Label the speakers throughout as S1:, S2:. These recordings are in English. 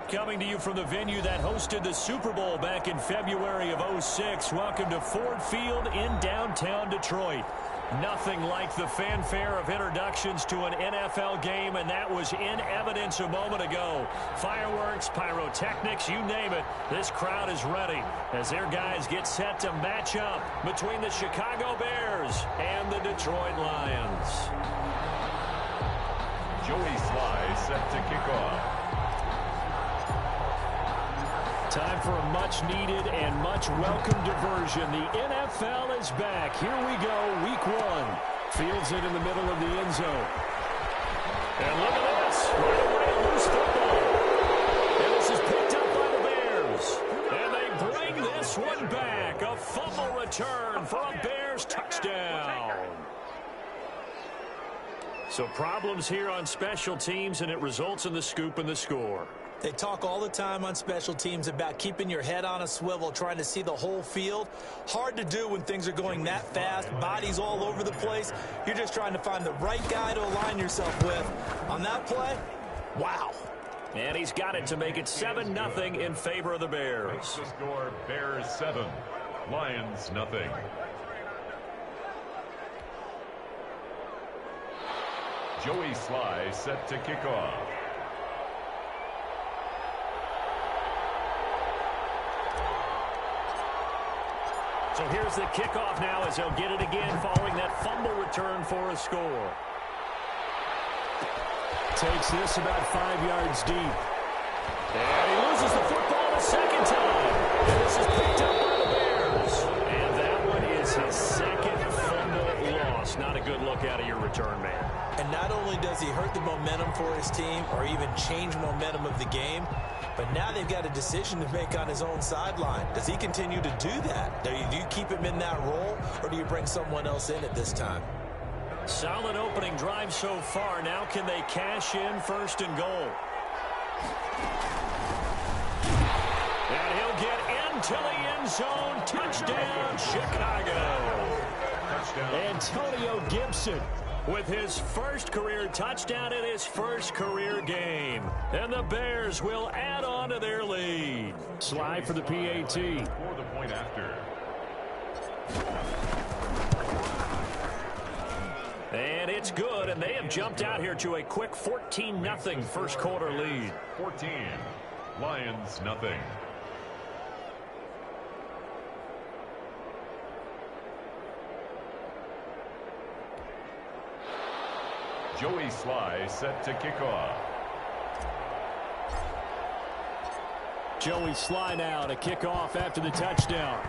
S1: coming to you from the venue that hosted the Super Bowl back in February of '06. Welcome to Ford Field in downtown Detroit. Nothing like the fanfare of introductions to an NFL game, and that was in evidence a moment ago. Fireworks, pyrotechnics, you name it, this crowd is ready as their guys get set to match up between the Chicago Bears and the Detroit Lions.
S2: Joey Sly set to kick off.
S1: Time for a much-needed and much-welcome diversion. The NFL is back. Here we go, Week 1. Fields it in the middle of the end zone. And look at this. Right away, a loose football. And this is picked up by the Bears. And they bring this one back. A fumble return for a Bears touchdown. So problems here on special teams, and it results in the scoop and the score.
S3: They talk all the time on special teams about keeping your head on a swivel, trying to see the whole field. Hard to do when things are going that fast, bodies all over the place. You're just trying to find the right guy to align yourself with. On that play, wow.
S1: And he's got it to make it 7-0 in favor of the Bears.
S2: The score, Bears 7, Lions nothing. Joey Sly set to kick off.
S1: So here's the kickoff now as they'll get it again following that fumble return for a score. Takes this about 5 yards deep. And he loses the football a second time. And this is picked up by the Bears. And that one is his second fumble loss. Not a good look out of your return man.
S3: And not only does he hurt the momentum for his team or even change momentum of the game, but now they've got a decision to make on his own sideline. Does he continue to do that? Do you keep him in that role, or do you bring someone else in at this time?
S1: Solid opening drive so far. Now can they cash in 1st and goal? And he'll get into the end zone. Touchdown, Chicago.
S2: Touchdown.
S1: Antonio Gibson with his first career touchdown in his first career game. And the Bears will add on to their lead. Slide for the PAT.
S2: For the point after.
S1: And it's good, and they have jumped out here to a quick 14-0 first quarter lead.
S2: 14, Lions nothing. Joey Sly set to kick off.
S1: Joey Sly now to kick off after the touchdown.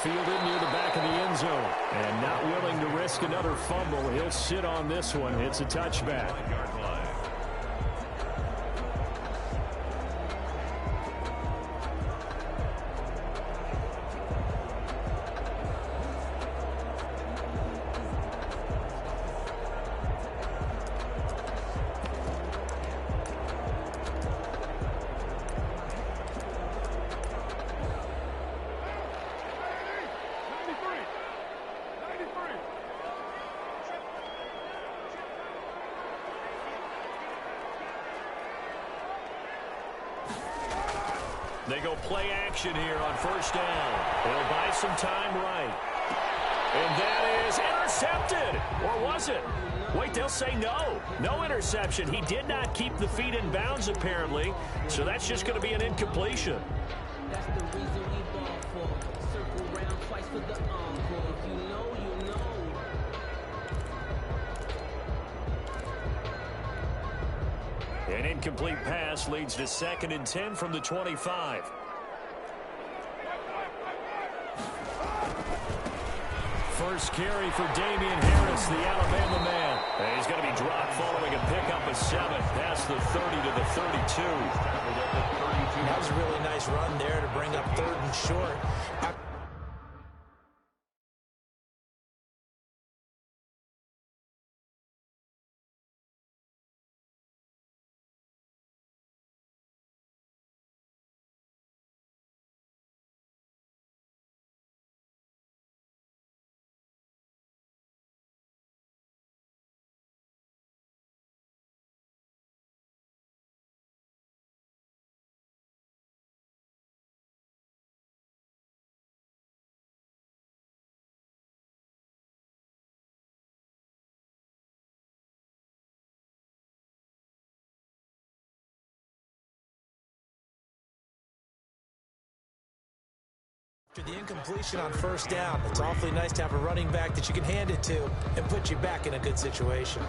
S1: Fielded near the back of the end zone. And not willing to risk another fumble. He'll sit on this one. It's a touchback.
S2: 9-yard line.
S1: They go play action here on 1st down. They'll buy some time right. And that is intercepted. Or was it? Wait, they'll say no. No interception. He did not keep the feet in bounds, apparently. So that's just going to be an incompletion.
S4: That's the reason we ball for. Circle round twice for the encore. If you know, you know.
S1: An incomplete pass leads to 2nd and 10 from the 25. First carry for Damian Harris, the Alabama man. And he's going to be dropped following a pickup of 7 past the 30 to the 32.
S3: That was a really nice run there to bring up 3rd and short. After the incompletion on first down, it's awfully nice to have a running back that you can hand it to and put you back in a good situation.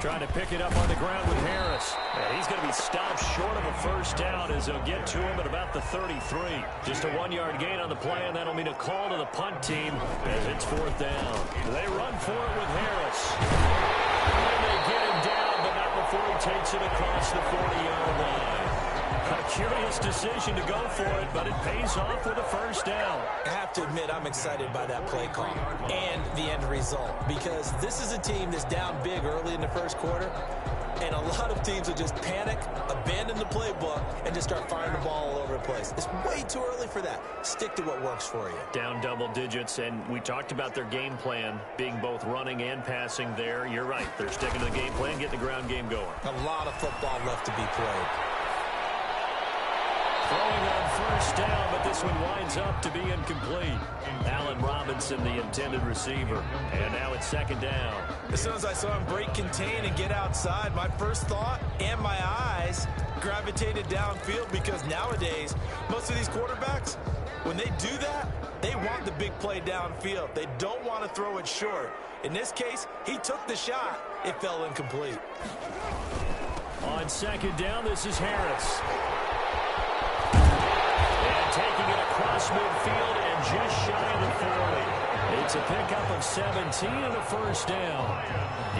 S1: Trying to pick it up on the ground with Harris. And he's going to be stopped short of a first down as they'll get to him at about the 33. Just a 1-yard gain on the play, and that'll mean a call to the punt team as it's fourth down. They run for it with Harris. And they get him down, but not before he takes it across the 40-yard line. A curious decision to go for it, but it pays off with a first down.
S3: I have to admit, I'm excited by that play call and the end result, because this is a team that's down big early in the first quarter, and a lot of teams will just panic, abandon the playbook, and just start firing the ball all over the place. It's way too early for that. Stick to what works for you.
S1: Down double digits, and we talked about their game plan being both running and passing there. You're right. They're sticking to the game plan, getting the ground game going.
S3: A lot of football left to be played.
S1: Throwing on first down, but this one winds up to be incomplete. Allen Robinson, the intended receiver. And now it's second down.
S3: As soon as I saw him break contain and get outside, my first thought and my eyes gravitated downfield, because nowadays, most of these quarterbacks, when they do that, they want the big play downfield. They don't want to throw it short. In this case, he took the shot. It fell incomplete.
S1: On second down, this is Harris. Taking it across midfield and just shy of the 40. It's a pickup of 17 and a first down.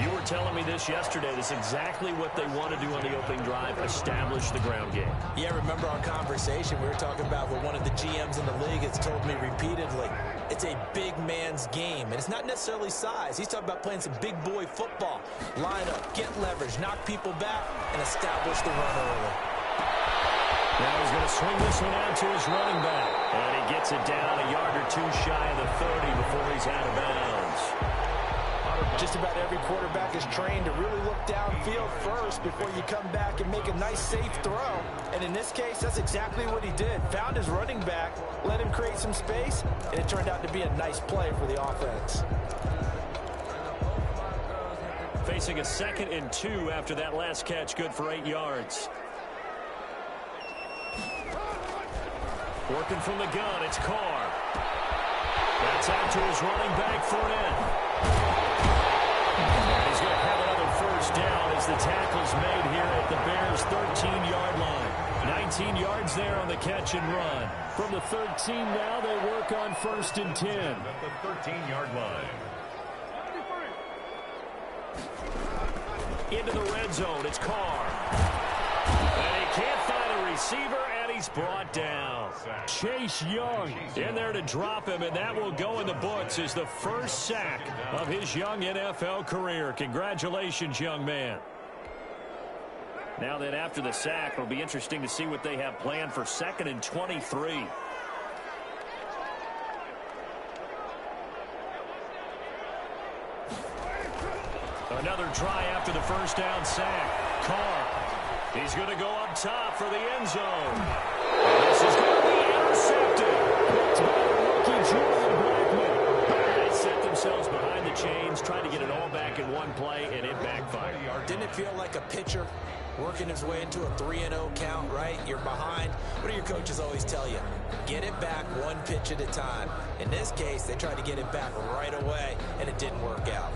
S1: You were telling me this yesterday. This is exactly what they want to do on the opening drive, establish the ground game.
S3: Yeah, remember our conversation we were talking about with one of the GMs in the league has told me repeatedly, it's a big man's game. And it's not necessarily size. He's talking about playing some big boy football. Line up, get leverage, knock people back, and establish the run early.
S1: Now he's going to swing this one out to his running back. And he gets it down a yard or two shy of the 30 before he's out of bounds.
S3: Just about every quarterback is trained to really look downfield first before you come back and make a nice, safe throw. And in this case, that's exactly what he did. Found his running back, let him create some space, and it turned out to be a nice play for the offense.
S1: Facing a 2nd and 2 after that last catch, good for 8 yards. Working from the gun, it's Carr. That's out to his running back, Fournette. And he's going to have another first down as the tackle's made here at the Bears' 13-yard line. 19 yards there on the catch and run. From the 13 now, they work on 1st and 10.
S2: At the 13-yard line.
S1: Into the red zone, it's Carr. And he can't find a receiver, and he's brought down. Chase Young in there to drop him, and that will go in the books as the first sack of his young NFL career. Congratulations, young man. Now then, after the sack, it'll be interesting to see what they have planned for 2nd and 23. Another try after the first down sack. Carr. He's going to go up top for the end zone. And this is going to be intercepted. It's by the rookie, Julian Blackman. They set themselves behind the chains, trying to get it all back in one play, and it backfired.
S3: Didn't it feel like a pitcher working his way into a 3-0 count, right? You're behind. What do your coaches always tell you? Get it back one pitch at a time. In this case, they tried to get it back right away, and it didn't work out.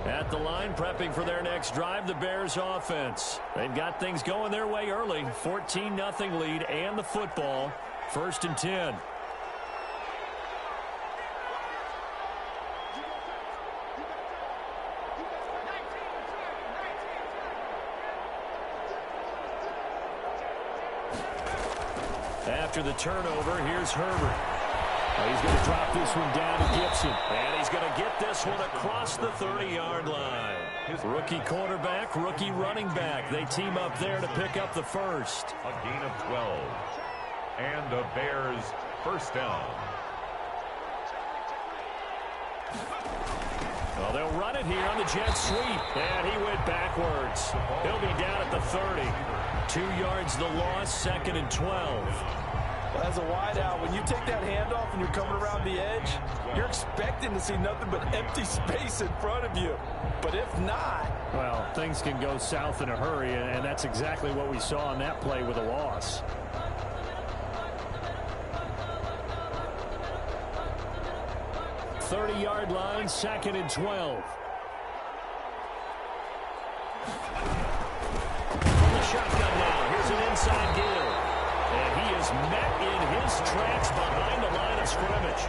S1: At the line, prepping for their next drive, the Bears offense. They've got things going their way early. 14-0 lead and the football. 1st and 10. After the turnover, here's Herbert. He's going to drop this one down to Gibson. And he's going to get this one across the 30-yard line. Rookie quarterback, rookie running back. They team up there to pick up the first.
S2: A gain of 12. And the Bears first down.
S1: Well, they'll run it here on the jet sweep. And he went backwards. He'll be down at the 30. 2 yards the loss, 2nd and 12.
S3: As a wideout, when you take that handoff and you're coming around the edge, you're expecting to see nothing but empty space in front of you. But if not...
S1: Well, things can go south in a hurry, and that's exactly what we saw on that play with a loss. Thirty-yard line, 2nd and 12. From the shotgun now, here's an inside give. And he is met in his tracks behind the line of scrimmage.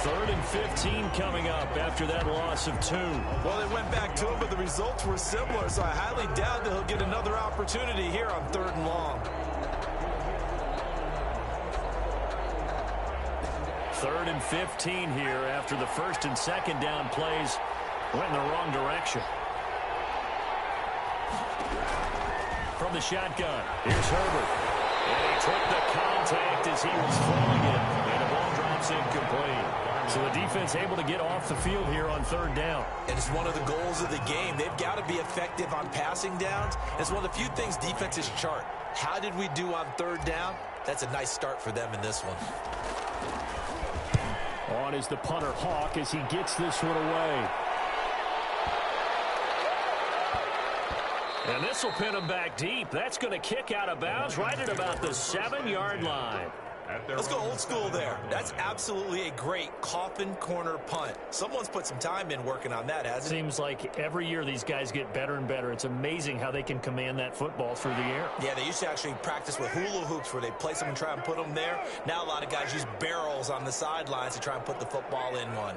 S1: 3rd and 15 coming up after that loss of 2.
S3: Well, they went back to him, but the results were similar, so I highly doubt that he'll get another opportunity here on 3rd and long.
S1: 3rd and 15 here after the 1st and 2nd down plays went in the wrong direction. From the shotgun, here's Herbert. And he took the contact as he was throwing it, and the ball drops incomplete. So the defense able to get off the field here on 3rd down.
S3: And it's one of the goals of the game. They've got to be effective on passing downs. It's one of the few things defenses chart. How did we do on 3rd down? That's a nice start for them in this one.
S1: On is the punter Hawk as he gets this one away. And this will pin him back deep. That's going to kick out of bounds right at about the 7-yard line.
S3: Let's go old school there. That's absolutely a great coffin corner punt. Someone's put some time in working on that, hasn't it?
S1: Seems like every year these guys get better and better. It's amazing how they can command that football through the air.
S3: Yeah, they used to actually practice with hula hoops where they place them and try and put them there. Now a lot of guys use barrels on the sidelines to try and put the football in one.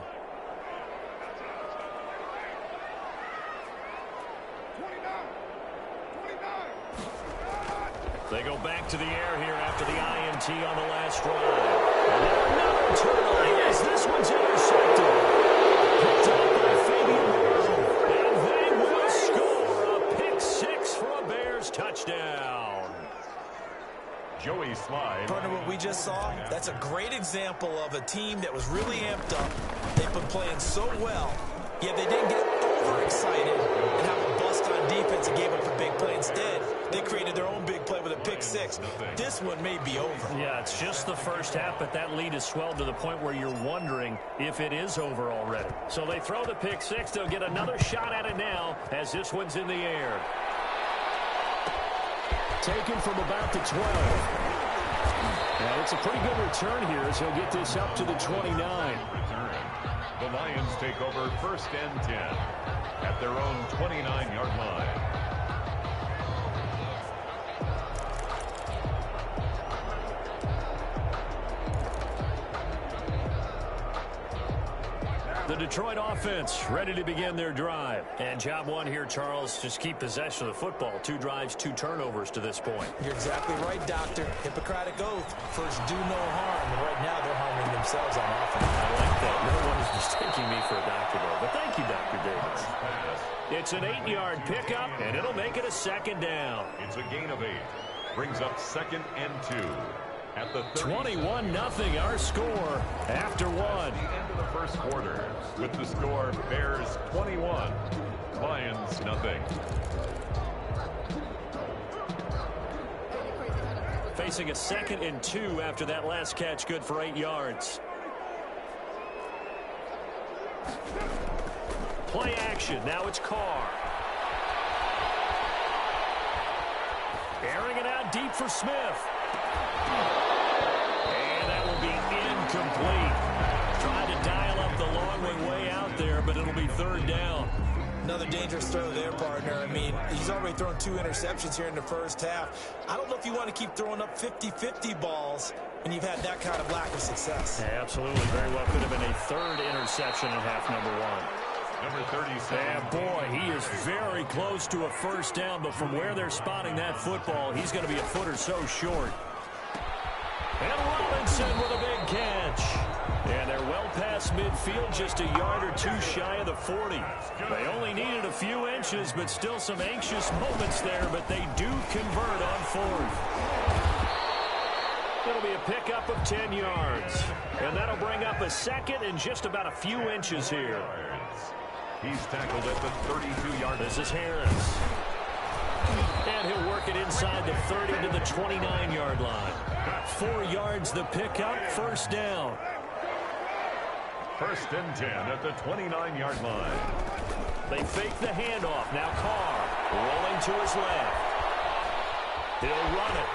S1: They go back to the air here after the INT on the last drive. Another turnover as this one's intercepted. Picked up by Fabian Moreau. And they will score a pick 6 for a Bears touchdown.
S2: Joey Slide.
S3: Partner, what we just saw, that's a great example of a team that was really amped up. They've been playing so well, yet they didn't get overexcited and have a bust on defense and gave up a big play. Instead, they created their own big play with a pick 6. This one may be over.
S1: Yeah, it's just the first half, but that lead has swelled to the point where you're wondering if it is over already. So they throw the pick 6. They'll get another shot at it now as this one's in the air. Taken from about the 12. Now, it's a pretty good return here as he'll get this up to the 29.
S2: The Lions take over 1st and 10 at their own 29-yard line.
S1: The Detroit offense ready to begin their drive. And job one here, Charles, just keep possession of the football. 2 drives, 2 turnovers to this point.
S3: You're exactly right, Doctor. Hippocratic oath. First, do no harm. And right now, they're harming themselves on offense.
S1: I like that. No one is mistaking me for a doctor, though. But thank you, Dr. Davis. It's an 8-yard pickup, and it'll make it a 2nd down.
S2: It's a gain of 8. Brings up 2nd and 2. At the
S1: 21-0 our score after 1.
S2: The end of the first quarter with the score Bears 21, Lions nothing.
S1: Facing a 2nd and 2 after that last catch, good for 8 yards. Play action. Now it's Carr. Airing it out deep for Smith. And that will be incomplete. Tried to dial up the long way out there, but it'll be 3rd down.
S3: Another dangerous throw there, partner. I mean, he's already thrown 2 interceptions here in the first half. I don't know if you want to keep throwing up 50-50 balls when you've had that kind of lack of success.
S1: Yeah, absolutely. Very well could have been a 3rd interception in half number 1.
S2: Number 37.
S1: And boy, he is very close to a 1st down, but from where they're spotting that football, he's going to be a foot or so short. And Robinson with a big catch. And they're well past midfield, just a yard or 2 shy of the 40. They only needed a few inches, but still some anxious moments there, but they do convert on 4th. It'll be a pickup of 10 yards. And that'll bring up a 2nd and just about a few inches here.
S2: He's tackled at the 32-yard line.
S1: This is Harris. And he'll work it inside the 30 to the 29-yard line. 4 yards the pickup, first down.
S2: First and 10 at the 29-yard line.
S1: They fake the handoff. Now Carr rolling to his left. He'll run it.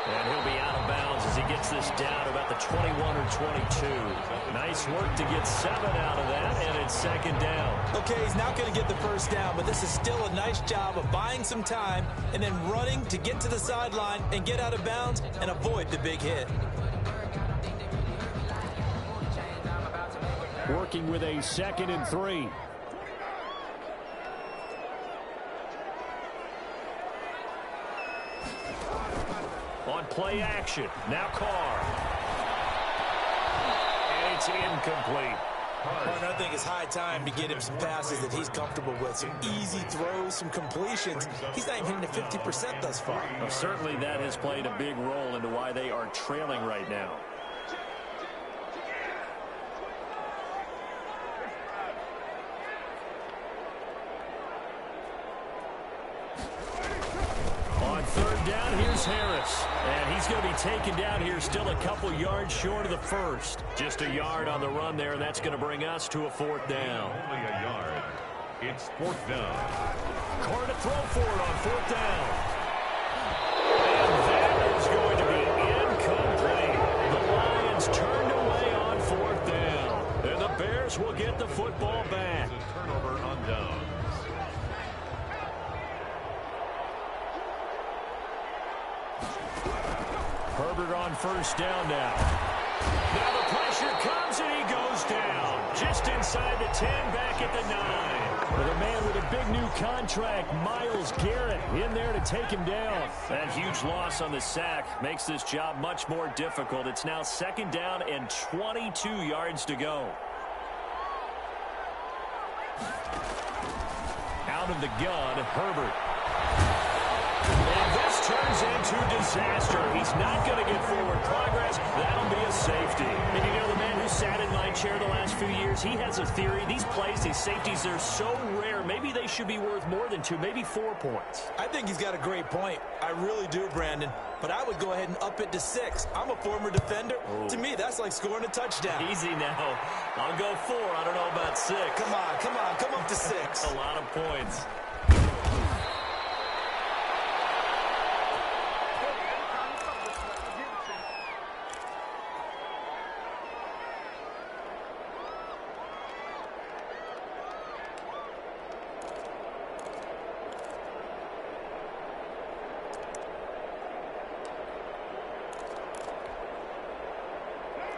S1: And he'll be out of bounds as he gets this down about the 21 or 22. Nice work to get 7 out of that, and it's second down.
S3: Okay, he's not going to get the first down, but this is still a nice job of buying some time and then running to get to the sideline and get out of bounds and avoid the big hit.
S1: Working with a 2nd and 3. On play action. Now Carr. And it's incomplete.
S3: Partner, I think it's high time to get him some passes that he's comfortable with. Some easy throws, some completions. He's not even hitting the 50% thus far.
S1: Well, certainly that has played a big role into why they are trailing right now. On third down, here's Harris. And he's going to be taken down here still a couple yards short of the first. Just a yard on the run there, and that's going to bring us to a 4th down.
S2: Only a yard. It's 4th down.
S1: Carr to throw for it on 4th down. And that is going to be incomplete. The Lions turned away on 4th down. And the Bears will get the football back.
S2: It's a turnover on downs.
S1: Herbert on first down now. Now the pressure comes and he goes down. Just inside the 10, back at the 9. With a man with a big new contract, Myles Garrett, in there to take him down. That huge loss on the sack makes this job much more difficult. It's now 2nd down and 22 yards to go. Out of the gun, Herbert. And this turns into disaster. He's not going to get forward progress. That'll be a safety. And you know, the man who sat in my chair the last few years, he has a theory. These plays, these safeties, they're so rare. Maybe they should be worth more than 2, maybe 4 points.
S3: I think he's got a great point. I really do, Brandon. But I would go ahead and up it to 6. I'm a former defender. To me, that's like scoring a touchdown.
S1: Easy now. I'll go 4. I don't know about 6.
S3: Come on, come on, come up to 6.
S1: A lot of points.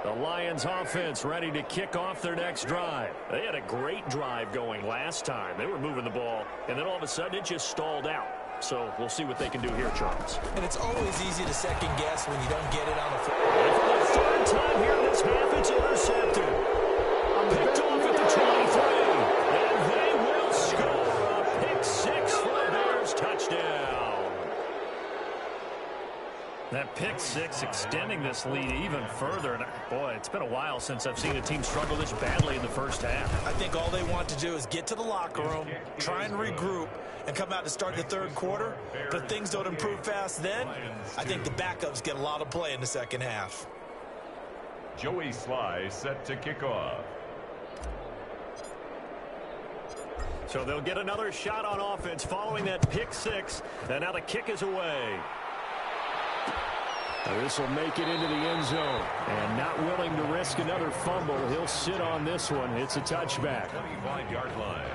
S1: The Lions offense ready to kick off their next drive. They had a great drive going last time. They were moving the ball, and then all of a sudden it just stalled out. So we'll see what they can do here, Charles.
S3: And it's always easy to second guess when you don't get it on the foot.
S1: And for the 3rd time here in this half, it's intercepted. Picked off at the 23. And they will score a pick 6 for the Bears. Touchdown. That pick 6 extending this lead even further. And boy, it's been a while since I've seen a team struggle this badly in the first half.
S3: I think all they want to do is get to the locker room, try and regroup, and come out to start the 3rd quarter. But if things don't improve fast then, I think the backups get a lot of play in the second half.
S2: Joey Sly set to kick off.
S1: So they'll get another shot on offense following that pick 6. And now the kick is away. This will make it into the end zone. And not willing to risk another fumble, he'll sit on this one. It's a touchback.
S2: 25-yard line.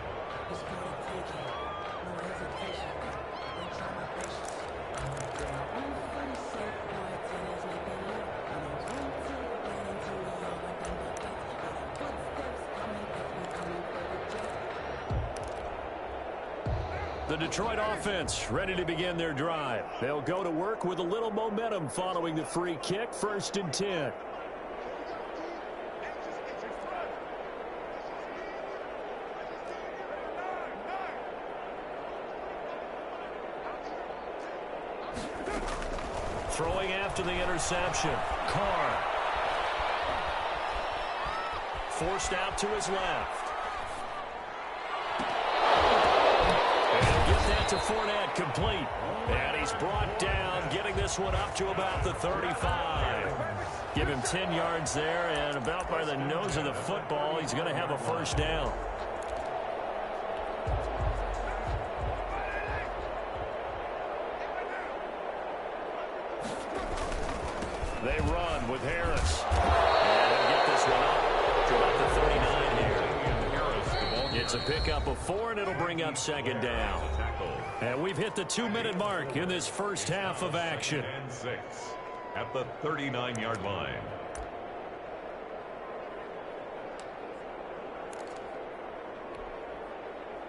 S1: The Detroit offense ready to begin their drive. They'll go to work with a little momentum following the free kick. 1st and 10. Throwing after the interception. Carr. Forced out to his left. To Fournette, complete. And he's brought down, getting this one up to about the 35. Give him 10 yards there, and about by the nose of the football, he's going to have a first down. They run with Harris. And they'll get this one up to about the 39 here. It's a pickup of 4, and it'll bring up second down. And we've hit the 2-minute mark in this first half of action.
S2: And 6 at the 39-yard line.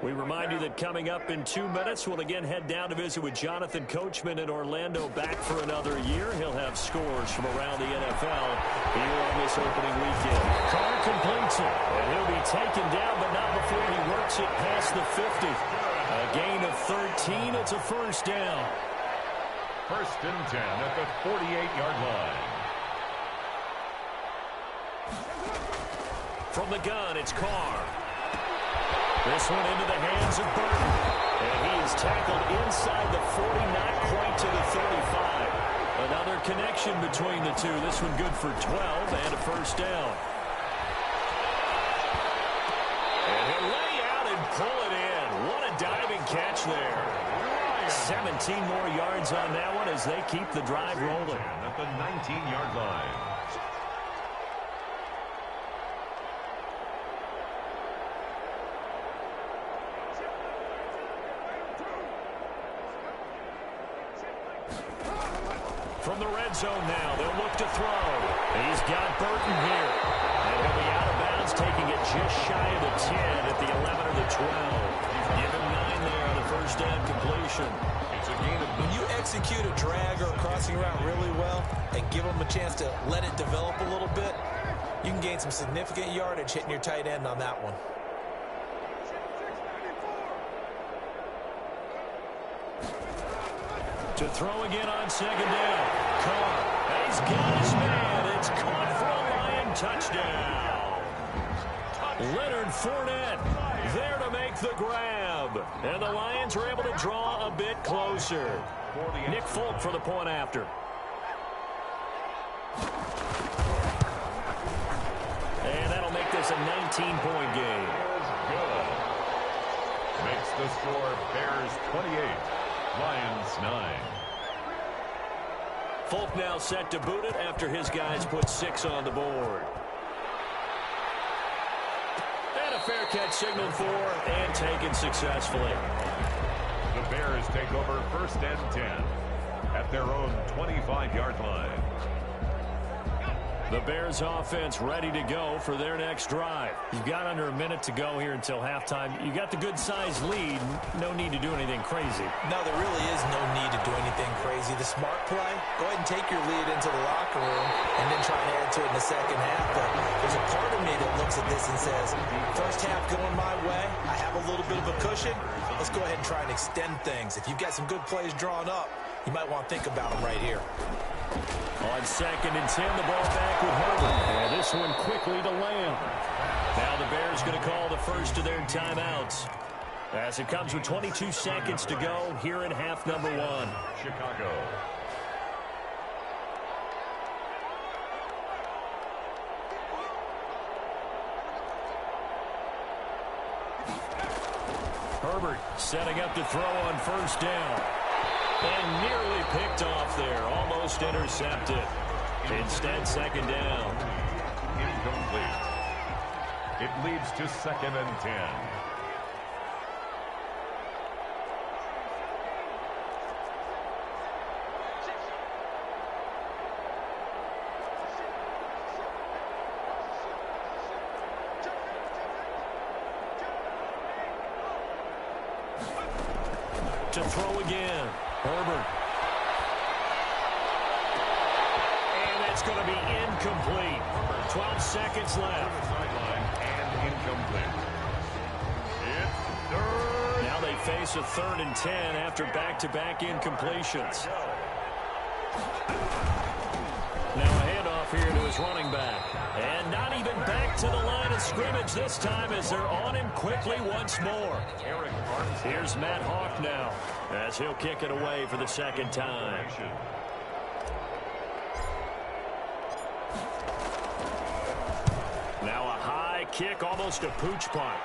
S1: We remind you that coming up in 2 minutes, we'll again head down to visit with Jonathan Coachman in Orlando, back for another year. He'll have scores from around the NFL here on this opening weekend. Carr completes it, and he'll be taken down, but not before he works it past the 50. A gain of 13. It's a first down.
S2: First and 10 at the 48-yard line.
S1: From the gun, it's Carr. This one into the hands of Burton. And he is tackled inside the 40, not quite to the 35. Another connection between the two. This one good for 12 and a first down. And he'll lay out and pull it in. What a diving catch there. 17 more yards on that one as they keep the drive rolling.
S2: At the 19-yard line.
S1: From the red zone now, they'll look to throw. He's got Burton here. And he'll be out of bounds, taking it just shy of the 10 at the 11 or the 12. Give him 9 there on the first down completion.
S2: It's a gain of...
S3: When you execute a drag or a crossing route really well and give them a chance to let it develop a little bit, you can gain some significant yardage hitting your tight end on that one.
S1: To throw again on second down. Carr. He's got his man. It's caught for a Lion touchdown. Leonard Fournette there to make the grab. And the Lions are able to draw a bit closer. Nick Folk for the point after. And that'll make this a 19-point game.
S2: Good. Makes the score Bears 28. Lions 9.
S1: Folk now set to boot it after his guys put 6 on the board. And a fair catch signaled for and taken successfully.
S2: The Bears take over first and 10 at their own 25-yard line.
S1: The Bears offense ready to go for their next drive. You've got under a minute to go here until halftime. You got the good-sized lead. No need to do anything crazy.
S3: No, there really is no need to do anything crazy. The smart play, go ahead and take your lead into the locker room and then try and add to it in the second half. But there's a part of me that looks at this and says, first half going my way, I have a little bit of a cushion. Let's go ahead and try and extend things. If you've got some good plays drawn up, you might want to think about them right here.
S1: On second and 10, the ball back with Herbert. And this one quickly to Lamb. Now the Bears going to call the first of their timeouts, as it comes with 22 seconds to go here in half number 1.
S2: Chicago.
S1: Herbert setting up to throw on first down. And nearly picked off there. Almost intercepted. Instead, second down.
S2: Incomplete. It leads to second and 10.
S1: To throw again. Herbert. And that's going to be incomplete. 12 seconds left.
S2: Sideline and incomplete. It's third.
S1: Now they face a 3rd and 10 after back-to-back incompletions. Now a handoff off here to his running back. And not even back to the line of scrimmage this time as they're on him quickly once more. Here's Matt Hawk now as he'll kick it away for the second time. Now a high kick, almost a pooch punt.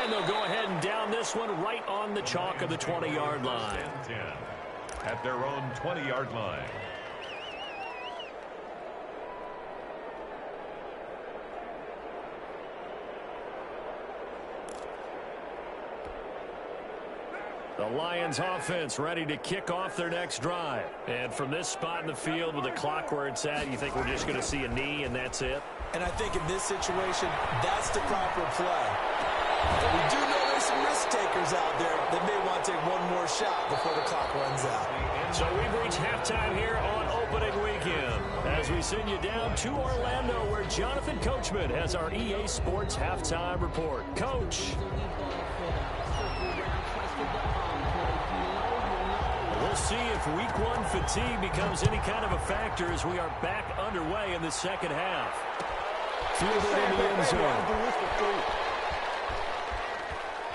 S1: And they'll go ahead and down this one right on the chalk of the 20-yard line.
S2: 10 at their own 20-yard line.
S1: The Lions offense ready to kick off their next drive. And from this spot in the field with the clock where it's at, you think we're just going to see a knee and that's it?
S3: And I think in this situation, that's the proper play. But we do know there's some risk takers out there that may want to take one more shot before the clock runs out.
S1: So we've reached halftime here on opening weekend as we send you down to Orlando where Jonathan Coachman has our EA Sports halftime report. Coach. We'll see if week one fatigue becomes any kind of a factor as we are back underway in the second half. Fielded in the end zone.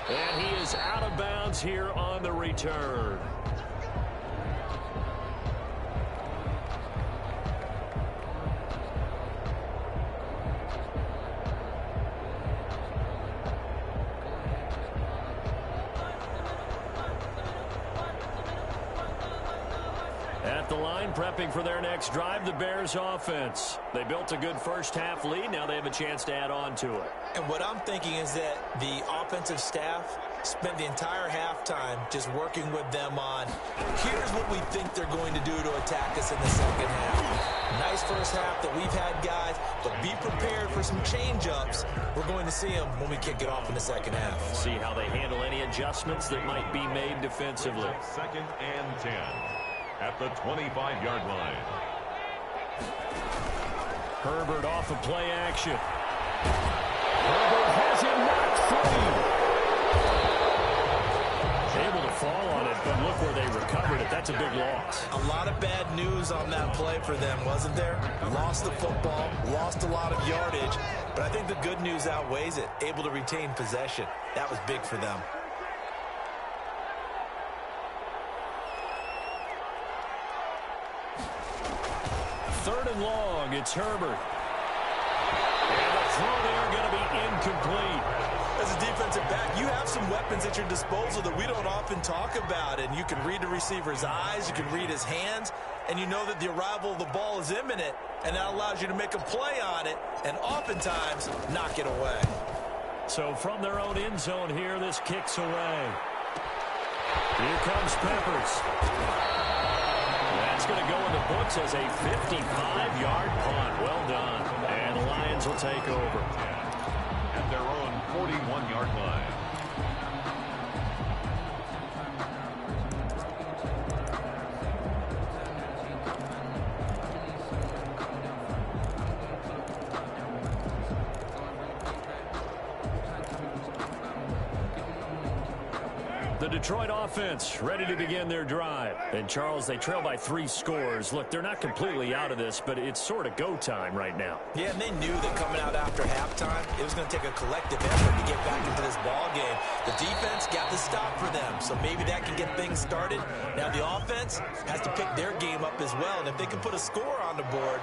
S1: And he is out of bounds here on the return. At the line, prepping for their next drive, the Bears offense. They built a good first half lead. Now they have a chance to add on to it.
S3: And what I'm thinking is that the offensive staff spent the entire halftime just working with them on, here's what we think they're going to do to attack us in the second half. Nice first half that we've had, guys, but be prepared for some change-ups. We're going to see them when we kick it off in the second half.
S1: See how they handle any adjustments that might be made defensively.
S2: Second and 10 at the 25-yard line.
S1: Herbert off of play action. Herbert has it knocked free. Able to fall on it, but look where they recovered it. That's a big loss.
S3: A lot of bad news on that play for them, wasn't there? Lost the football, lost a lot of yardage, but I think the good news outweighs it. Able to retain possession. That was big for them.
S1: Third and long, it's Herbert. And the throw there going to be incomplete.
S3: As a defensive back, you have some weapons at your disposal that we don't often talk about, and you can read the receiver's eyes, you can read his hands, and you know that the arrival of the ball is imminent, and that allows you to make a play on it, and oftentimes knock it away.
S1: So from their own end zone here, this kicks away. Here comes Peppers. That's going to go in the books as a 55-yard punt. Well done. And the Lions will take over.
S2: At their own 41-yard line.
S1: The Detroit offense ready to begin their drive. And, Charles, they trail by 3 scores. Look, they're not completely out of this, but it's sort of go time right now.
S3: Yeah, and they knew that coming out after halftime, it was going to take a collective effort to get back into this ball game. The defense got the stop for them, so maybe that can get things started. Now the offense has to pick their game up as well, and if they can put a score on the board,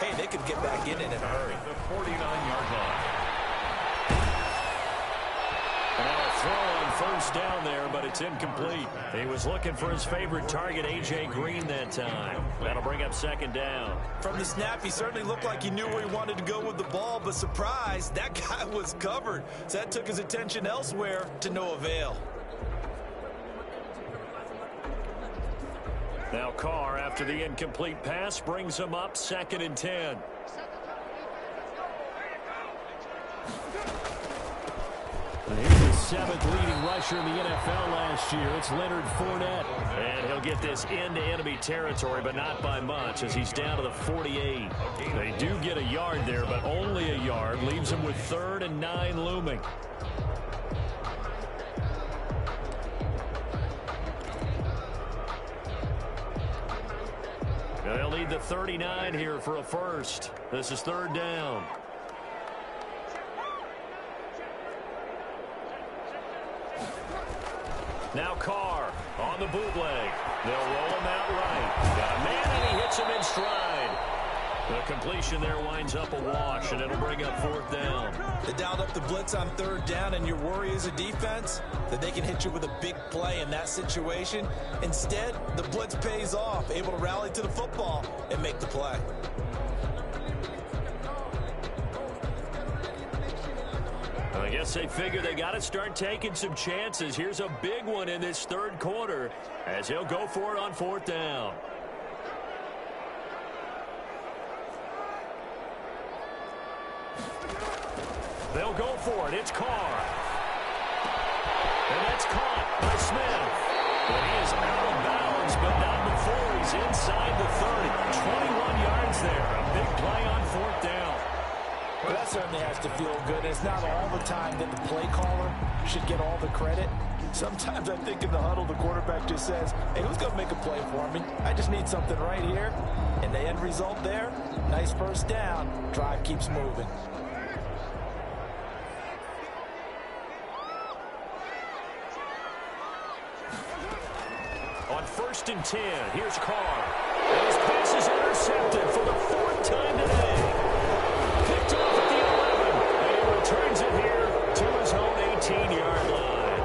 S3: hey, they could get back in it in a hurry.
S2: The 49-yard line.
S1: Now a throw on first down there, but it's incomplete. He was looking for his favorite target, A.J. Green, that time. That'll bring up second down.
S3: From the snap, he certainly looked like he knew where he wanted to go with the ball, but surprise, that guy was covered. So that took his attention elsewhere to no avail.
S1: Now Carr, after the incomplete pass, brings him up 2nd and 10. He's the 7th leading rusher in the NFL last year. It's Leonard Fournette. And he'll get this into enemy territory, but not by much, as he's down to the 48. They do get a yard there, but only a yard. Leaves him with 3rd and 9 looming. the 39 here for a first. This is third down. Now Carr on the bootleg. They'll roll him out right. Got a man, and he hits him in stride. The completion there winds up a wash, and it'll bring up fourth down.
S3: They dialed up the blitz on third down, and your worry as a defense that they can hit you with a big play in that situation. Instead, the blitz pays off, able to rally to the football and make the play.
S1: I guess they figure they got to start taking some chances. Here's a big one in this third quarter as he'll go for it on fourth down. They'll go for it. It's Carr. And that's caught by Smith. But he is out of bounds, but not before he's inside the 30. 21 yards there. A big play on fourth down.
S3: Well, that certainly has to feel good. It's not all the time that the play caller should get all the credit. Sometimes I think in the huddle, the quarterback just says, hey, who's going to make a play for me? I just need something right here. And the end result there, nice first down. Drive keeps moving.
S1: On 1st and 10, here's Carr. And his pass is intercepted for the fourth time today. Picked off at the 11, and he returns it here to his own 18-yard line.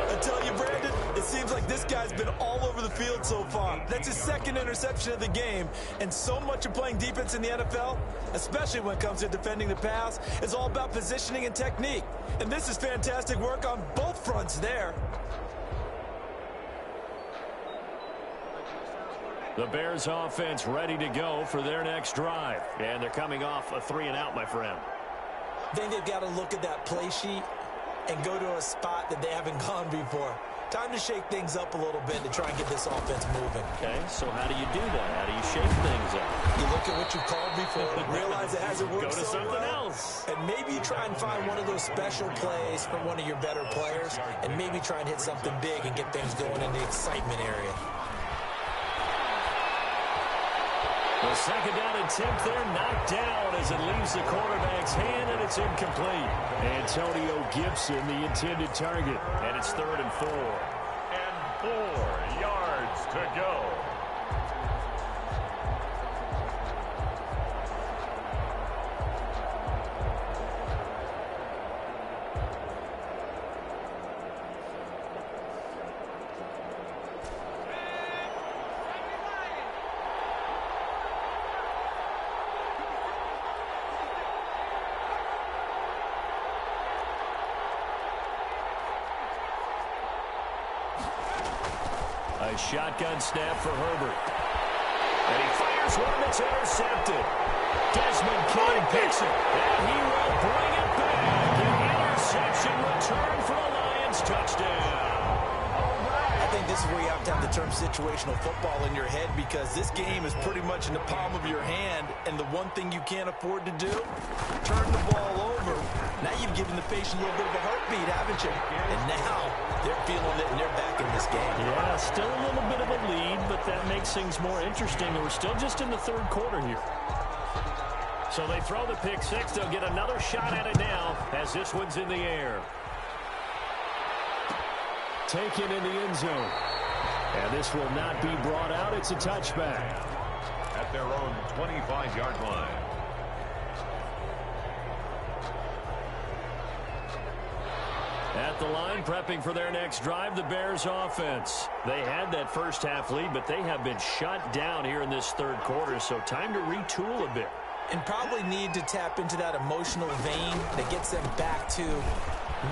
S3: I tell you, Brandon, it seems like this guy's been all over the field so far. That's his second interception of the game, and so much of playing defense in the NFL, especially when it comes to defending the pass, is all about positioning and technique. And this is fantastic work on both fronts there.
S1: The Bears offense ready to go for their next drive. And they're coming off a 3-and-out, my friend.
S3: I think they've got to look at that play sheet and go to a spot that they haven't gone before. Time to shake things up a little bit to try and get this offense moving.
S1: Okay, so how do you do that? How do you shake things up?
S3: You look at what you've called before, realize it hasn't worked
S1: Go to
S3: so
S1: something
S3: well,
S1: else.
S3: and maybe you try and find one of those special plays from one of your better players, and maybe try and hit something big and get things going in the excitement area.
S1: The second down attempt there knocked down as it leaves the quarterback's hand, and it's incomplete. Antonio Gibson, the intended target, and it's 3rd and 4.
S2: And 4 yards to go.
S1: A shotgun snap for Herbert. And he fires one that's intercepted. Desmond King picks it. And he will bring it back. An interception return for a Lions touchdown.
S3: I think this is where you have to have the term situational football in your head, because this game is pretty much in the palm of your hand, and the one thing you can't afford to do, turn the ball over. Now you've given the patient a little bit of a heartbeat, haven't you? And now they're feeling it, and they're back in this game.
S1: Yeah, still a little bit of a lead, but that makes things more interesting. And we're still just in the third quarter here. So they throw the pick six. They'll get another shot at it now as this one's in the air. Taken in the end zone. And this will not be brought out. It's a touchback.
S2: At their own 25-yard line.
S1: At the line, prepping for their next drive, the Bears offense. They had that first half lead, but they have been shut down here in this third quarter, so time to retool a bit.
S3: And probably need to tap into that emotional vein that gets them back to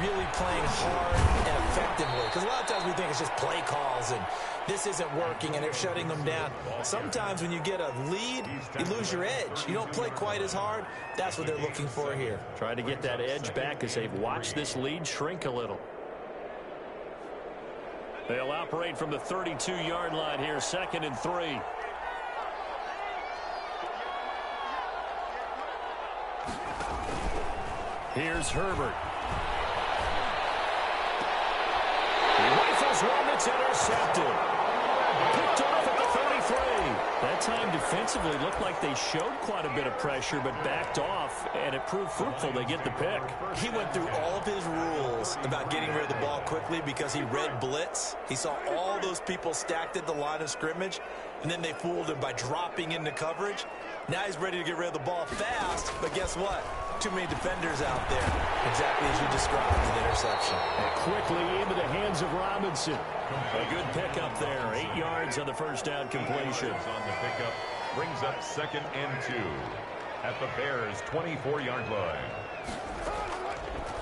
S3: really playing hard and effectively. Because a lot of times we think it's just play calls and this isn't working and they're shutting them down. Sometimes when you get a lead, you lose your edge. You don't play quite as hard. That's what they're looking for here.
S1: Trying to get that edge back as they've watched this lead shrink a little. They'll operate from the 32-yard line here, 2nd and 3. Here's Herbert. He rifles one that's intercepted. Picked off at the 33. That time Offensively, looked like they showed quite a bit of pressure, but backed off, and it proved fruitful. They get the pick.
S3: He went through all of his rules about getting rid of the ball quickly because he read blitz. He saw all those people stacked at the line of scrimmage, and then they fooled him by dropping into coverage. Now he's ready to get rid of the ball fast, but guess what? Too many defenders out there. Exactly as you described, an interception.
S1: And quickly into the hands of Robinson. A good pickup there. 8 yards on the first down completion.
S2: On the pickup brings up 2nd and 2 at the Bears' 24-yard line.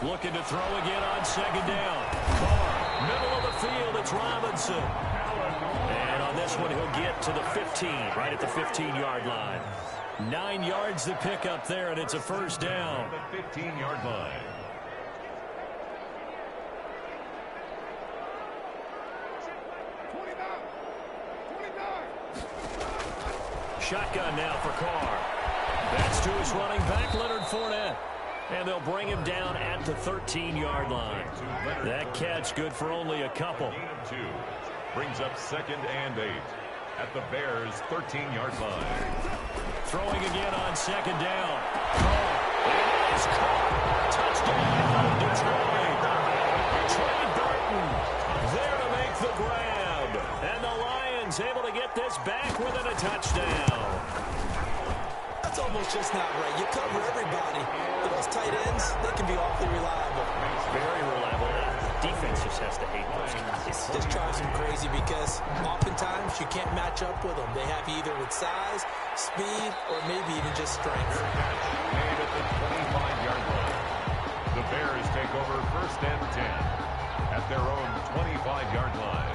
S1: Looking to throw again on 2nd down. Carr, middle of the field, it's Robinson. And on this one, he'll get to the 15, right at the 15-yard line. 9 yards to pick up there, and it's a first down.
S2: The 15-yard line.
S1: Shotgun now for Carr. That's to his running back, Leonard Fournette. And they'll bring him down at the 13-yard line. That catch good for only a couple.
S2: Gain of 2 brings up 2nd and 8 at the Bears' 13-yard line.
S1: Throwing again on 2nd down. Carr. It is caught. Touchdown, Detroit. Trey Burton there to make the grab. And the Lions able to get this back within a touchdown.
S3: That's almost just not right. You cover everybody. But those tight ends, they can be awfully reliable.
S1: Very reliable. Defense just has to hate those guys.
S3: Just drives them crazy because oftentimes you can't match up with them. They have either with size, speed, or maybe even just strength.
S2: Made at the 25-yard line. The Bears take over 1st and 10 at their own 25-yard line.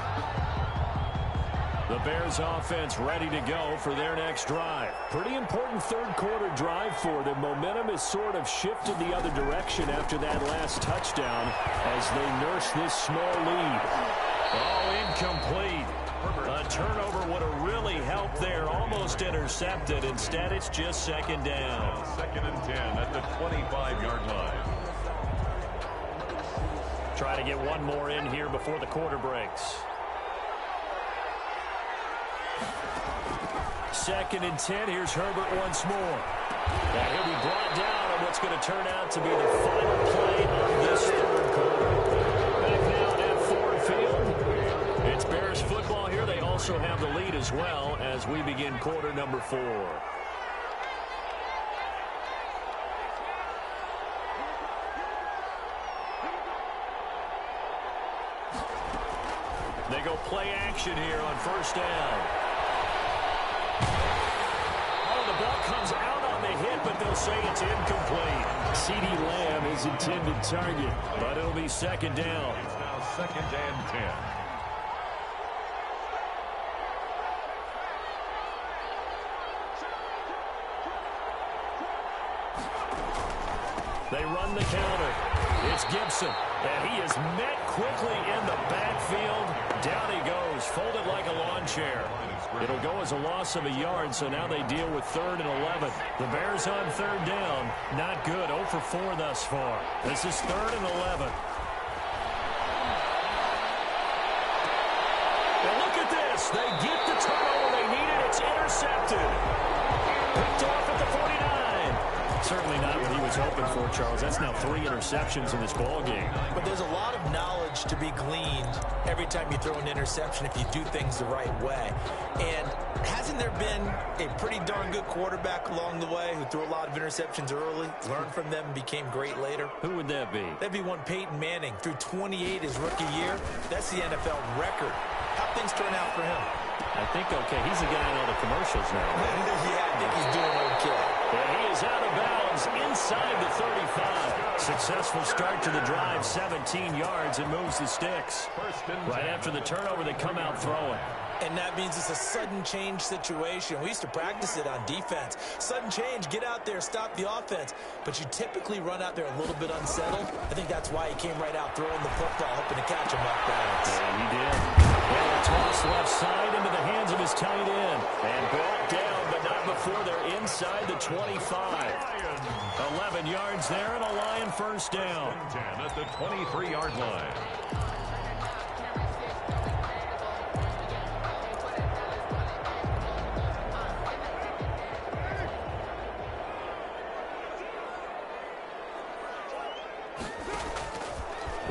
S1: The Bears offense ready to go for their next drive. Pretty important third quarter drive for them. Momentum has sort of shifted the other direction after that last touchdown as they nurse this small lead. Oh, incomplete. A turnover would have really helped there. Almost intercepted. Instead, it's just 2nd down.
S2: 2nd and 10 at the 25-yard line.
S1: Try to get one more in here before the quarter breaks. 2nd and 10. Here's Herbert once more. Now he'll be brought down on what's going to turn out to be the final play of this third quarter. Back now at Ford Field. It's Bears football here. They also have the lead as well as we begin quarter number 4. They go play action here on 1st down. The ball comes out on the hit, but they'll say it's incomplete. CeeDee Lamb is intended target, but it'll be 2nd down.
S2: It's now 2nd and 10.
S1: They run the counter. It's Gibson, and he is met quickly in the backfield. Down he goes, folded like a lawn chair. It'll go as a loss of a yard, so now they deal with 3rd and 11. The Bears on 3rd down. Not good. 0 for 4 thus far. This is 3rd and 11. Now look at this. They get the turnover they needed. It's intercepted. Picked off at the 49. Certainly not what he was hoping for, Charles. That's now 3 interceptions in this ball game.
S3: But there's a lot of knowledge to be gleaned every time you throw an interception if you do things the right way. And hasn't there been a pretty darn good quarterback along the way who threw a lot of interceptions early, learned from them, and became great later?
S1: Who would that be?
S3: That'd be one Peyton Manning. Threw 28 his rookie year. That's the NFL record. How'd things turn out for him?
S1: I think okay. He's the guy in all the commercials now.
S3: Yeah, I think he's doing okay.
S1: And he is out of bounds inside the 35. Successful start to the drive, 17 yards, and moves the sticks. Right after the turnover, they come out throwing.
S3: And that means it's a sudden change situation. We used to practice it on defense. Sudden change, get out there, stop the offense. But you typically run out there a little bit unsettled. I think that's why he came right out throwing the football, hoping to catch him off balance.
S1: And he did. And a toss left side into the hands of his tight end. And brought down, but not before they're inside the 25. 11 yards there and a Lion first down.
S2: 10 at the 23-yard line.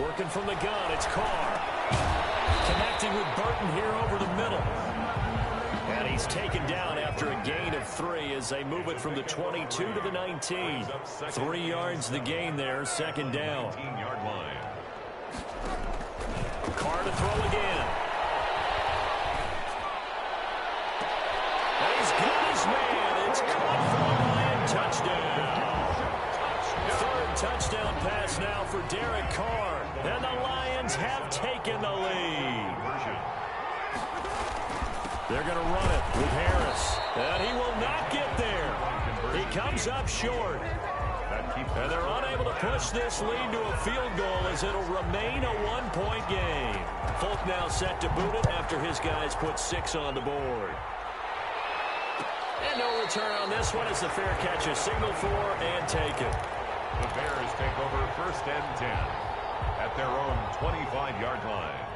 S1: Working from the gun, it's Carr. Connecting with Burton here over the middle. And he's taken down after a gain of 3 as they move it from the 22 to the 19. 3 yards the gain there, second down.
S2: 18-yard line.
S1: Carr to throw again. And he's got his man. It's caught for a Lion touchdown. Third touchdown pass now for Derek Carr. And the Lions have taken the lead. They're going to run it with Harris. And he will not get there. He comes up short. And they're unable to push this lead to a field goal as it'll remain a 1-point game. Folk now set to boot it after his guys put 6 on the board. And no return on this one as the fair catch is signaled for and taken.
S2: The Bears take over first and 10 at their own 25-yard line.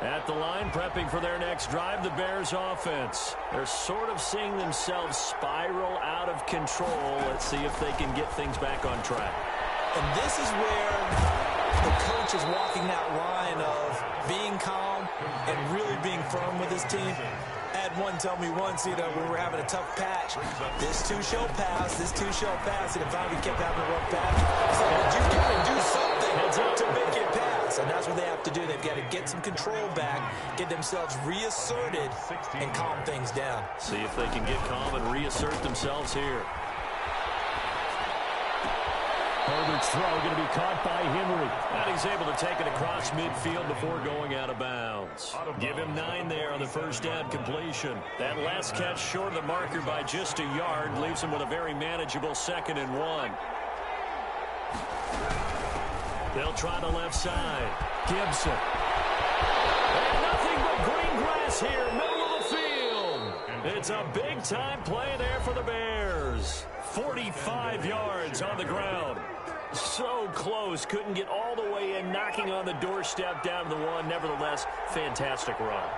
S1: At the line, prepping for their next drive, the Bears offense. They're sort of seeing themselves spiral out of control. Let's see if they can get things back on track.
S3: And this is where the coach is walking that line of being calm and really being firm with his team. I had one tell me once, we were having a tough patch. This too shall pass, this too shall pass. And if we kept having a rough patch, so you got to do something to make it pass. And that's what they have to do. They've got to get some control back, get themselves reasserted, and calm things down.
S1: See if they can get calm and reassert themselves here. Herbert's throw going to be caught by Henry. And he's able to take it across midfield before going out of bounds. Give him 9 there on the first down completion. That last catch short of the marker by just a yard leaves him with a very manageable 2nd and 1. They'll try the left side. Gibson. And nothing but green grass here, middle of the field. It's a big-time play there for the Bears. 45 yards on the ground. So close, couldn't get all the way in, knocking on the doorstep down to the 1. Nevertheless, fantastic run.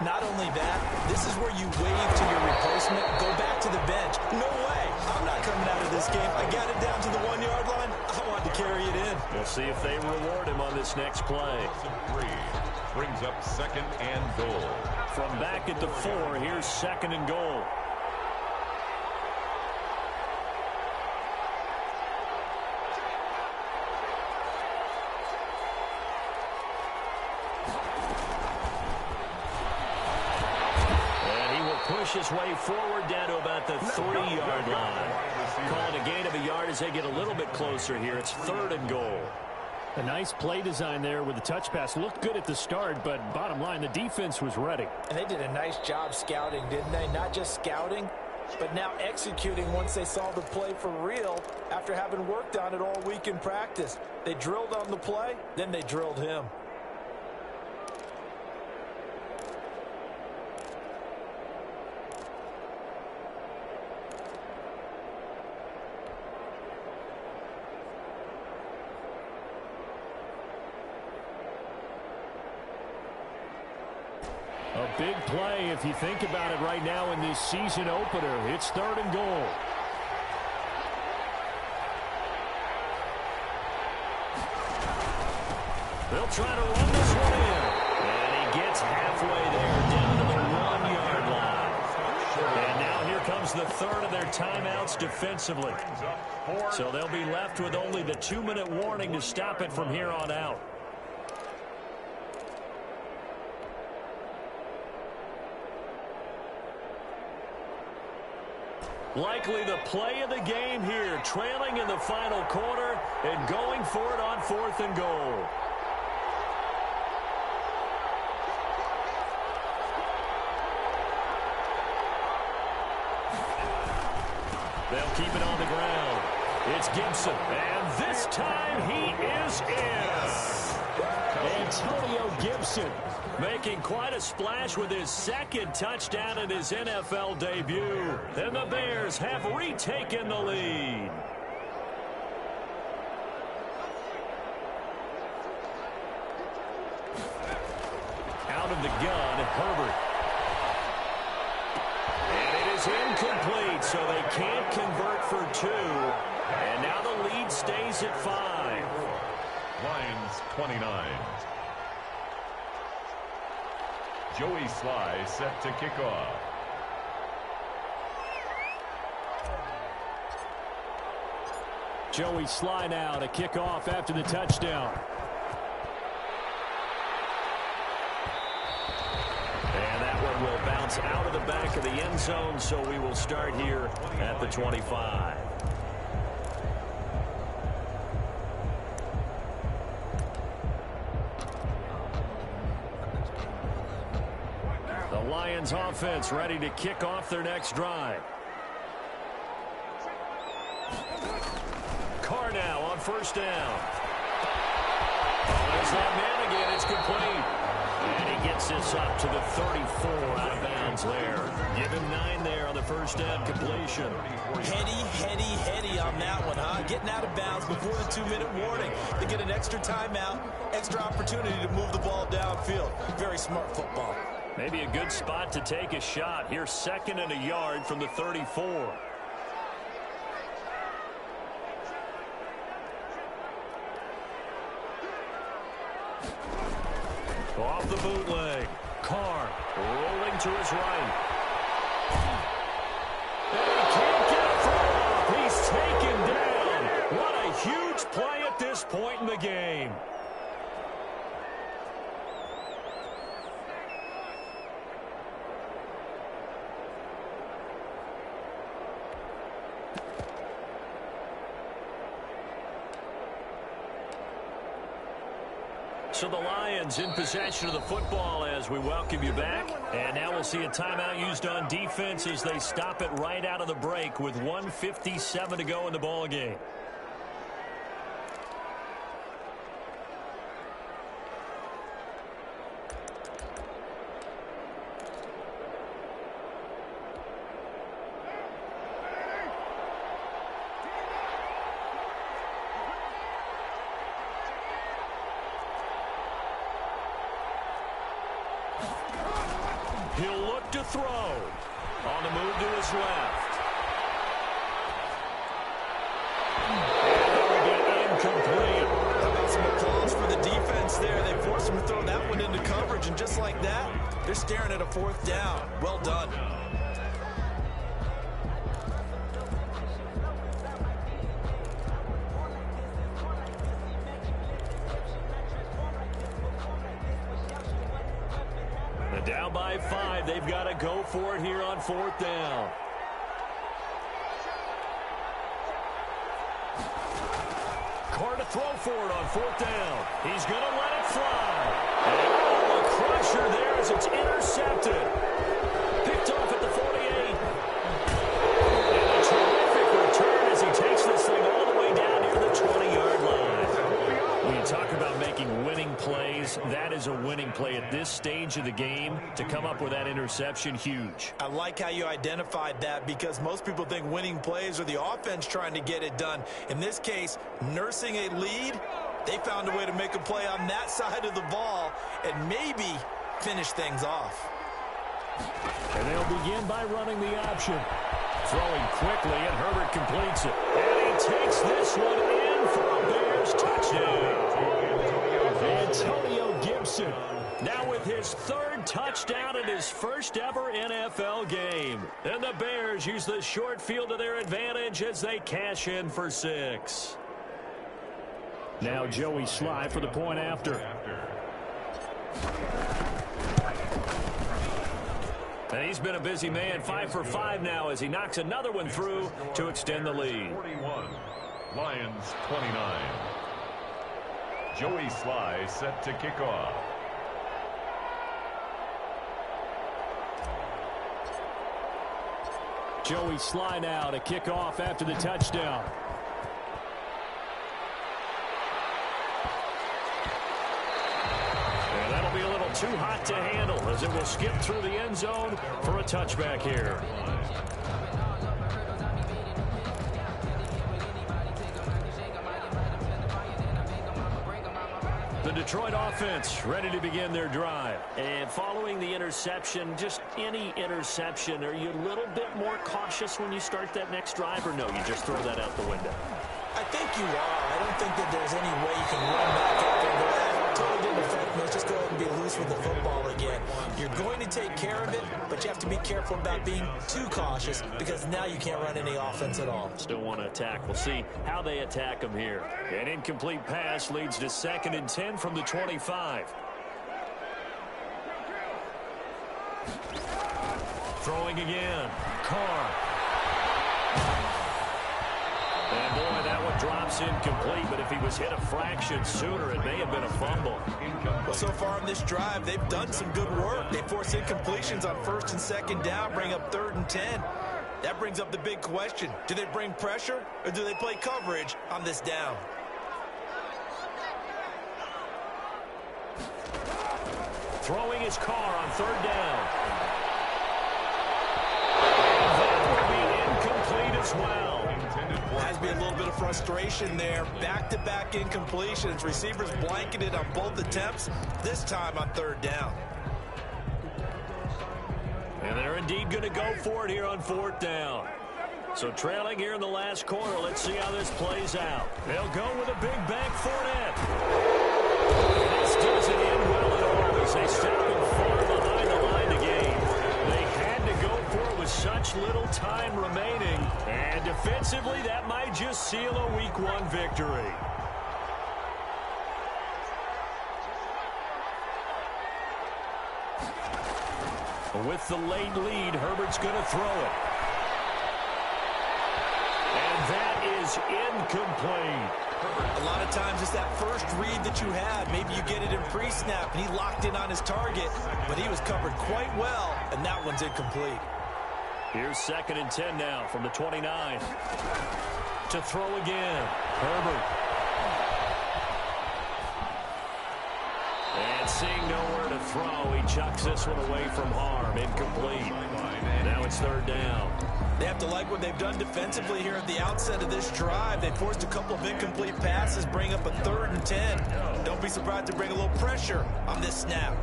S3: Not only that, this is where you wave to your replacement, go back to the bench. No way, I'm not coming out of this game. I got it down to the 1-yard line. I wanted to carry it in.
S1: We'll see if they reward him on this next play.
S2: 3 brings up 2nd and goal.
S1: From back at the 4, here's 2nd and goal. Push his way forward down to about the 3-yard line. Calling a gain of a yard as they get a little bit closer here. It's 3rd and goal.
S5: A nice play design there with the touch pass. Looked good at the start, but bottom line, the defense was ready.
S3: And they did a nice job scouting, didn't they? Not just scouting, but now executing once they saw the play for real after having worked on it all week in practice. They drilled on the play, then they drilled him.
S5: A big play if you think about it right now in this season opener. It's 3rd and goal.
S1: They'll try to run this one in. And he gets halfway there down to the 1-yard line. And now here comes the 3rd of their timeouts defensively. So they'll be left with only the 2-minute warning to stop it from here on out. Likely the play of the game here, trailing in the final quarter and going for it on 4th and goal. They'll keep it on the ground. It's Gibson, and this time he is in. Antonio Gibson making quite a splash with his 2nd touchdown in his NFL debut. And the Bears have retaken the lead. Out of the gun, Herbert. And it is incomplete, so they can't convert for 2. And now the lead stays at 5.
S2: Lions 29. Joey Sly set to kick off.
S5: Joey Sly now to kick off after the touchdown.
S1: And that one will bounce out of the back of the end zone, so we will start here at the 25. The Lions offense ready to kick off their next drive. Carr now on first down. Oh, there's that man again. It's complete. And he gets this up to the 34 out of bounds there. Give him 9 there on the first down completion.
S3: Heady on that one, huh? Getting out of bounds before the 2-minute warning to get an extra timeout, extra opportunity to move the ball downfield. Very smart football.
S1: Maybe a good spot to take a shot. Here's 2nd and a yard from the 34. Off the bootleg. Carr rolling to his right. And he can't get a throw off. He's taken down. What a huge play at this point in the game. So the Lions in possession of the football as we welcome you back. And now we'll see a timeout used on defense as they stop it right out of the break with 1:57 to go in the ball game. He'll look to throw. On the move to his left. And that will be incomplete.
S3: How about some applause for the defense there? They forced him to throw that one into coverage, and just like that, they're staring at a 4th down. Well done.
S1: Down by 5. They've got to go for it here on 4th down. Carr to throw for it on 4th down. He's going to let it fly. And a crusher there as it's intercepted. Picked off at the 48. And a terrific return as he takes this thing all the way down near the 20-yard line. When you talk about making winning plays, that is a winning play at this stage of the game. To come up with that interception, huge.
S3: I like how you identified that because most people think winning plays are the offense trying to get it done. In this case, nursing a lead, they found a way to make a play on that side of the ball and maybe finish things off.
S5: And they'll begin by running the option.
S1: Throwing quickly, and Herbert completes it. And he takes this one in for a Bears touchdown. Antonio Gibson now with his 3rd touchdown in his first ever NFL game. And the Bears use the short field to their advantage as they cash in for 6.
S5: Now Joey Sly for the point after.
S1: And he's been a busy man, 5 for 5 now as he knocks another one through to extend the lead.
S2: 41, Lions 29. Joey Sly set to kick off.
S5: Joey Sly now to kick off after the touchdown.
S1: And that'll be a little too hot to handle as it will skip through the end zone for a touchback here. The Detroit offense ready to begin their drive. And following the interception, just any interception, are you a little bit more cautious when you start that next drive, or no, you just throw that out the window?
S3: I think you are. I don't think that there's any way you can run back after and go, totally didn't affect me. Let's just go ahead and be loose with the football again. You're going to take care of it, but you have to be careful about being too cautious because now you can't run any offense at all.
S1: Still want to attack. We'll see how they attack him here. An incomplete pass leads to 2nd and 10 from the 25. Throwing again. Carr. And boy, that one drops incomplete, but if he was hit a fraction sooner, it may have been a fumble.
S3: Well, so far in this drive, they've done some good work. They force incompletions on 1st and 2nd down, bring up 3rd and 10. That brings up the big question. Do they bring pressure or do they play coverage on this down?
S1: Throwing his Carr on 3rd down. And that will be incomplete as well.
S3: Has been a little bit of frustration there. Back-to-back incompletions. Receivers blanketed on both attempts, this time on 3rd down.
S1: And they're indeed going to go for it here on 4th down. So trailing here in the last quarter. Let's see how this plays out. They'll go with a big bank Fournette. This doesn't end well at all as they step them far behind the line to gain. They had to go for it with such little time remaining. And defensively, that might just seal a Week 1 victory. With the late lead, Herbert's going to throw it. And that is incomplete.
S3: A lot of times it's that first read that you had. Maybe you get it in pre-snap, and he locked in on his target, but he was covered quite well, and that one's incomplete.
S1: Here's 2nd and 10 now from the 29. To throw again. Herbert. And seeing nowhere to throw, he chucks this one away from harm. Incomplete. Now it's 3rd down.
S3: They have to like what they've done defensively here at the outset of this drive. They forced a couple of incomplete passes, bring up a 3rd and 10. Don't be surprised to bring a little pressure on this snap.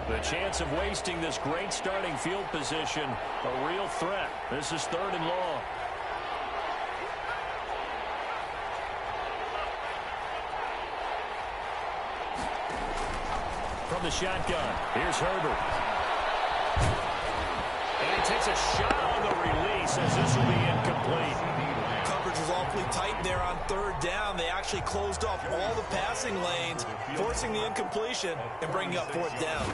S1: The chance of wasting this great starting field position, a real threat. This is 3rd and long. From the shotgun, here's Herbert. And he takes a shot on the release as this will be incomplete.
S3: Coverage was awfully tight there on 3rd down. They actually closed off all the passing lanes, forcing the incompletion and bringing up 4th down.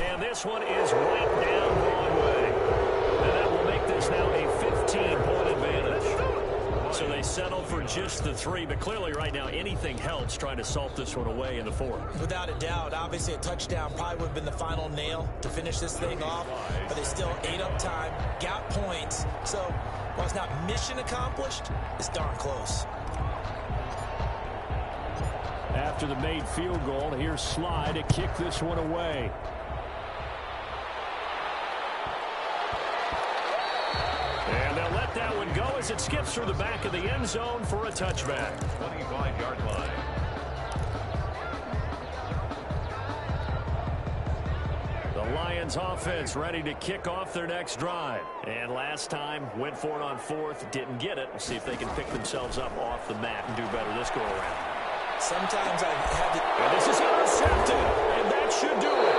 S1: And this one is right down Broadway. And that will make this now a 15-point advantage. So they settle for just the 3, but clearly right now anything helps trying to salt this one away in the 4th.
S3: Without a doubt, obviously a touchdown probably would have been the final nail to finish this thing off, but they still ate up time, got points. So while it's not mission accomplished, it's darn close.
S5: After the made field goal, here's Sly to kick this one away. And they'll let that one go as it skips through the back of the end zone for a touchback.
S2: 25-yard line.
S1: The Lions offense ready to kick off their next drive. And last time, went for it on 4th, didn't get it. We'll see if they can pick themselves up off the mat and do better this go-around.
S3: Sometimes I've had to...
S1: And this is intercepted, and that should do it.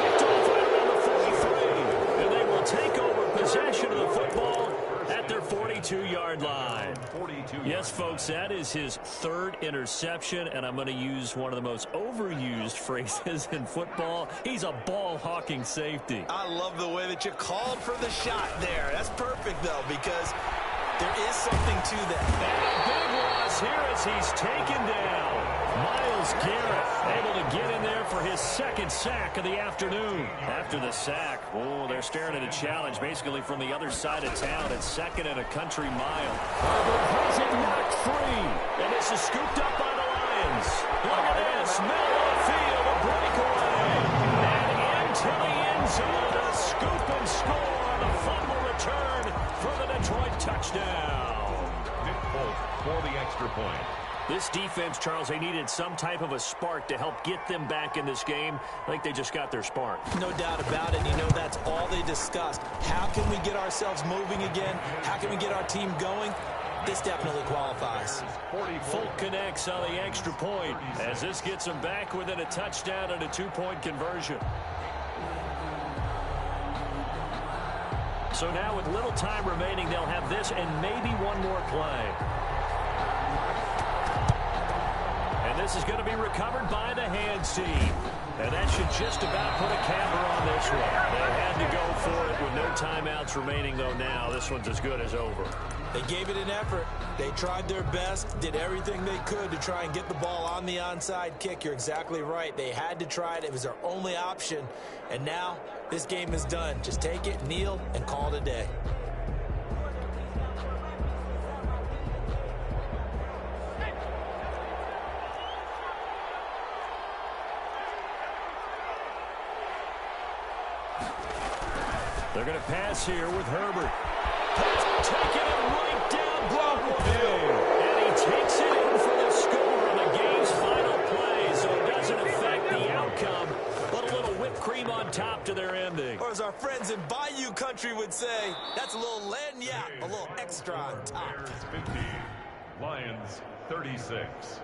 S1: Picked off right around the 43, and they will take over possession of the football at their 42-yard line.
S2: 42
S1: Yes, folks, that is his 3rd interception, and I'm going to use one of the most overused phrases in football. He's a ball-hawking safety.
S3: I love the way that you called for the shot there. That's perfect, though, because there is something to that.
S1: And a big loss here as he's taken down. Myles Garrett able to get in there for his 2nd sack of the afternoon. After the sack, oh, they're staring at a challenge basically from the other side of town. It's 2nd and a country mile. Herbert has it knocked free. And this is scooped up by the Lions. Look at this. Middle of the field, a breakaway. And into the end zone, a scoop and score. The fumble return for the Detroit touchdown.
S2: Nick Folk for the extra point.
S1: This defense, Charles, they needed some type of a spark to help get them back in this game. I think they just got their spark.
S3: No doubt about it. You know, that's all they discussed. How can we get ourselves moving again? How can we get our team going? This definitely qualifies.
S1: Folk connects on the extra point as this gets them back within a touchdown and a two-point conversion. So now with little time remaining, they'll have this and maybe one more play. And this is going to be recovered by the hands team. And that should just about put a capper on this one. They had to go for it with no timeouts remaining, though now. This one's as good as over.
S3: They gave it an effort. They tried their best, did everything they could to try and get the ball on the onside kick. You're exactly right. They had to try it. It was their only option. And now this game is done. Just take it, kneel, and call it a day.
S1: They're going to pass here with Herbert. Taking it right down Broadway. And he takes it in for the score on the game's final play. So it doesn't affect the outcome, but a little whipped cream on top to their ending.
S3: Or as our friends in Bayou Country would say, that's a little lagniappe, a little extra on top.
S2: Bears 50, Lions 36.